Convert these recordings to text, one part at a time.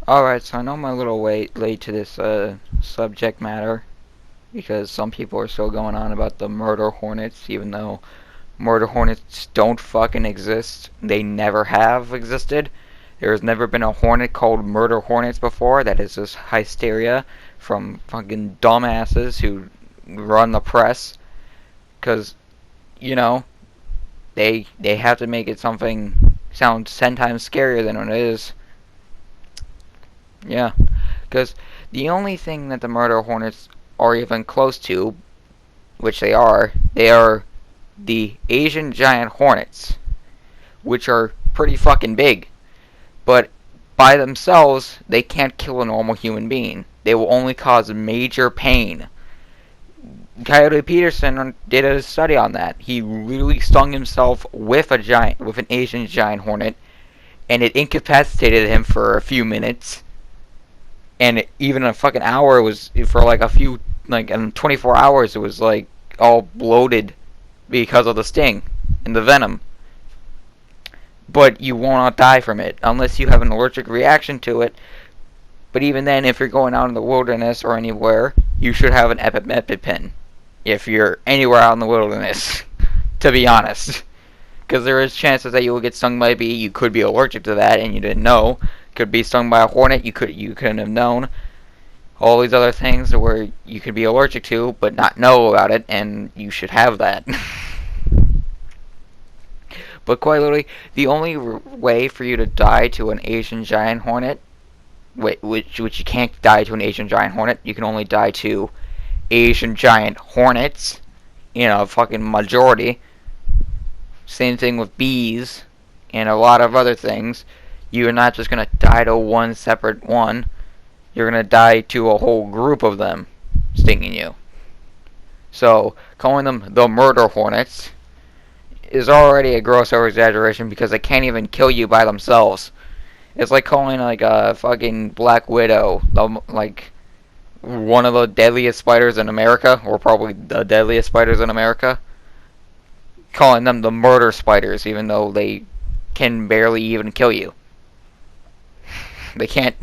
Alright, so I know I'm a little late to this subject matter because some people are still going on about the murder hornets, even though murder hornets don't fucking exist. They never have existed. There's never been a hornet called murder hornets before. That is just hysteria from fucking dumbasses who run the press. Because, you know, they have to make it something sound 10 times scarier than what it is. Yeah. Because the only thing that the murder hornets are even close to, which they are the Asian giant hornets, which are pretty fucking big. But by themselves, they can't kill a normal human being. They will only cause major pain. Coyote Peterson did a study on that. He literally stung himself with an Asian giant hornet, and it incapacitated him for a few minutes. And even a fucking hour was for like a few, like in 24 hours, it was like all bloated because of the sting and the venom. But you will not die from it unless you have an allergic reaction to it. But even then, if you're going out in the wilderness or anywhere, you should have an EpiPen if you're anywhere out in the wilderness, to be honest. Because there is chances that you will get stung by a bee. You could be allergic to that and you didn't know. Could be stung by a hornet. You couldn't have known. All these other things where you could be allergic to but not know about it, and you should have that. But quite literally, the only way for you to die to an Asian giant hornet, which you can't die to an Asian giant hornet, you can only die to Asian giant hornets in a fucking majority. Same thing with bees and a lot of other things. You're not just gonna die to one separate one. You're gonna die to a whole group of them stinging you. So calling them the murder hornets is already a gross over-exaggeration because they can't even kill you by themselves. It's like calling like a fucking Black Widow like one of the deadliest spiders in America, or probably the deadliest spiders in America. Calling them the murder spiders, even though they can barely even kill you. They can't.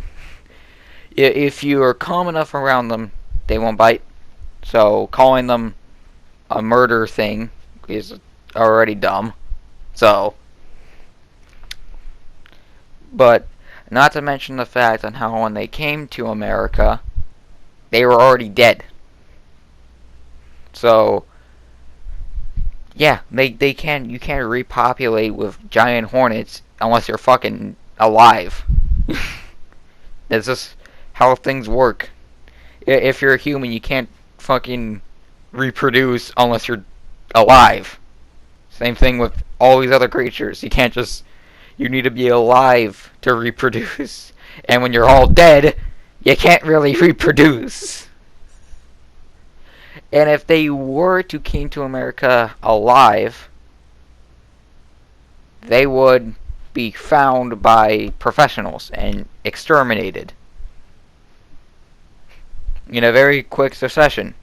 If you are calm enough around them, they won't bite. So calling them a murder thing is already dumb. So, but not to mention the fact on how when they came to America, they were already dead. So, yeah, you can't repopulate with giant hornets unless you're fucking alive. That's just how things work. If you're a human, you can't fucking reproduce unless you're alive. Same thing with all these other creatures. You need to be alive to reproduce. And when you're all dead, you can't really reproduce. And if they were to came to America alive, they would be found by professionals and exterminated in a very quick succession.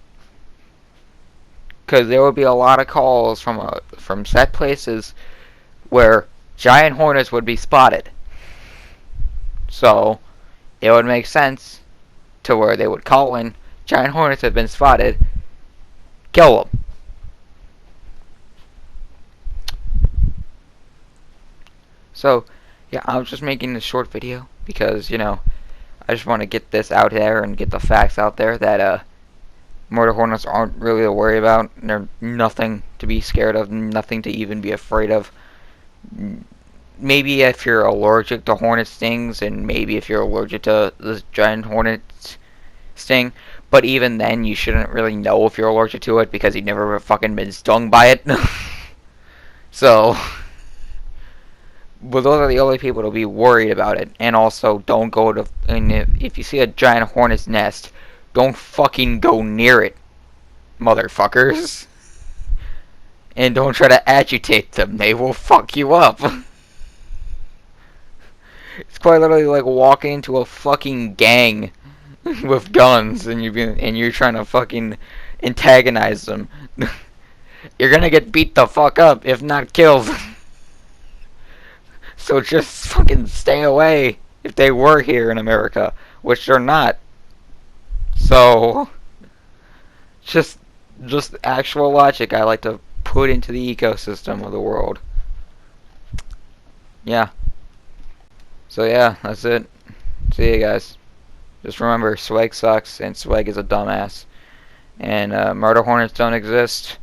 Because there would be a lot of calls from set places where giant hornets would be spotted. So it would make sense to where they would call in, giant hornets have been spotted, kill them. So, yeah, I was just making this short video because, I just want to get this out there and get the facts out there that murder hornets aren't really to worry about. They're nothing to be scared of, nothing to even be afraid of. Maybe if you're allergic to hornet stings, and maybe if you're allergic to this giant hornet sting, but even then you shouldn't really know if you're allergic to it because you've never fucking been stung by it. So, but those are the only people to be worried about it. And also, don't go to, and if you see a giant hornet's nest, don't fucking go near it, motherfuckers. And don't try to agitate them. They will fuck you up. It's quite literally like walking into a fucking gang with guns and you're trying to fucking antagonize them. You're gonna get beat the fuck up, if not killed. So just fucking stay away. if they were here in America, which they're not. So just just actual logic I like to put into the ecosystem of the world. Yeah. So yeah, that's it. See you guys. Just remember, swag sucks and swag is a dumbass. And murder hornets don't exist.